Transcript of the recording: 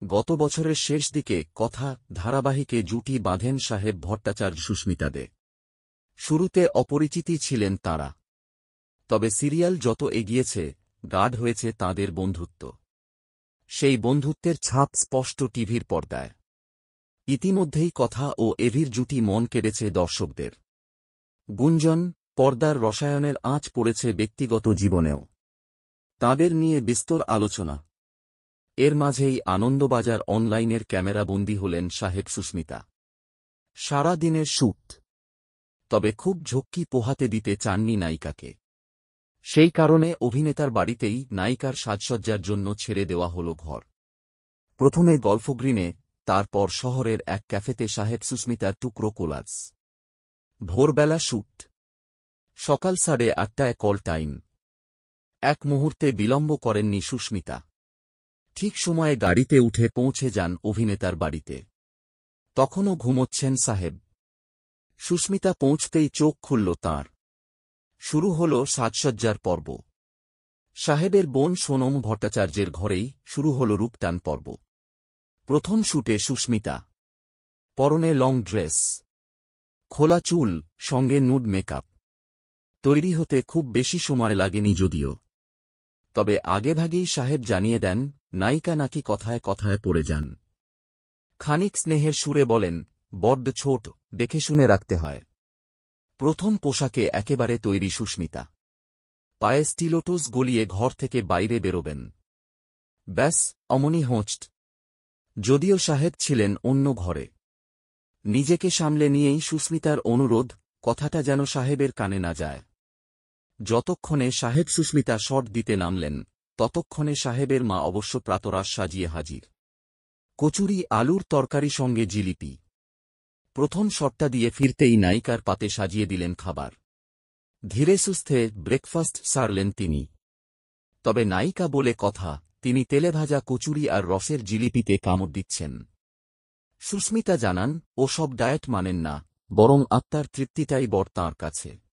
গত বছরের শেষ দিকে কথা ধারাবাহিকে জুটি বাঁধেন সাহেব ভট্টাচার্য সুস্মিতা দে। শুরুতে অপরিচিতই ছিলেন তাঁরা, তবে সিরিয়াল যত এগিয়েছে গাঢ় হয়েছে তাঁদের বন্ধুত্ব। সেই বন্ধুত্বের ছাপ স্পষ্ট টিভির পর্দায়। ইতিমধ্যেই কথা ও এভির জুটি মন কেড়েছে দর্শকদের। গুঞ্জন, পর্দার রসায়নের আঁচ পড়েছে ব্যক্তিগত জীবনেও। তাঁদের নিয়ে বিস্তর আলোচনা। এর মাঝেই আনন্দবাজার অনলাইনের ক্যামেরাবন্দী হলেন সাহেব সুস্মিতা। সারা দিনের শ্যুট, তবে খুব ঝক্কি পোহাতে দিতে চাননি নায়িকাকে। সেই কারণে অভিনেতার বাড়িতেই নায়িকার সাজসজ্জার জন্য ছেড়ে দেওয়া হল ঘর। প্রথমে গল্ফগ্রিনে, তারপর শহরের এক ক্যাফেতে সাহেব সুস্মিতার টুকরো কোলাজ। ভোরবেলা শ্যুট, সকাল 8:30টায় কল টাইম। এক মুহূর্তে বিলম্ব করেননি সুস্মিতা। ঠিক সময়ে গাড়িতে উঠে পৌঁছে যান অভিনেতার বাড়িতে। তখনও ঘুমোচ্ছেন সাহেব। সুস্মিতা পৌঁছতেই চোখ খুলল তাঁর। শুরু হল সাজসজ্জার পর্ব। সাহেবের বোন সোনম ভট্টাচার্যের ঘরেই শুরু হল রূপটান পর্ব। প্রথম শ্যুটে সুস্মিতা। পরনে লং ড্রেস, খোলা চুল, সঙ্গে নুড মেকআপ। তৈরি হতে খুব বেশি সময় লাগেনি যদিও। তবে আগেভাগেই সাহেব জানিয়ে দেন নায়িকা নাকি কথায় কথায় পড়ে যান। খানিক স্নেহের সুরে বলেন, বড্ড ছোট, দেখে শুনে রাখতে হয়। প্রথম পোশাকে একেবারে তৈরি সুস্মিতা। পায়ে স্টিলোটোস গলিয়ে ঘর থেকে বাইরে বেরোবেন। ব্যাস, অমনি হোঁচট। যদিও সাহেব ছিলেন অন্য ঘরে। নিজেকে সামলে নিয়েই সুস্মিতার অনুরোধ, কথাটা যেন সাহেবের কানে না যায়। যতক্ষণে সাহেব সুস্মিতা শট দিতে নামলেন, ততক্ষণে সাহেবের মা অবশ্য প্রাতরাশ সাজিয়ে হাজির। কচুরি, আলুর তরকারি, সঙ্গে জিলিপি। প্রথম শটটা দিয়ে ফিরতেই নায়িকার পাতে সাজিয়ে দিলেন খাবার। ধীরে সুস্থে ব্রেকফাস্ট সারলেন তিনি। তবে নায়িকা বলে কথা, তিনি তেলেভাজা কচুরি আর রসের জিলিপিতে কামড় দিচ্ছেন। সুস্মিতা জানান, ও সব ডায়েট মানেন না, বরং আত্মার তৃপ্তিটাই বড় তাঁর কাছে।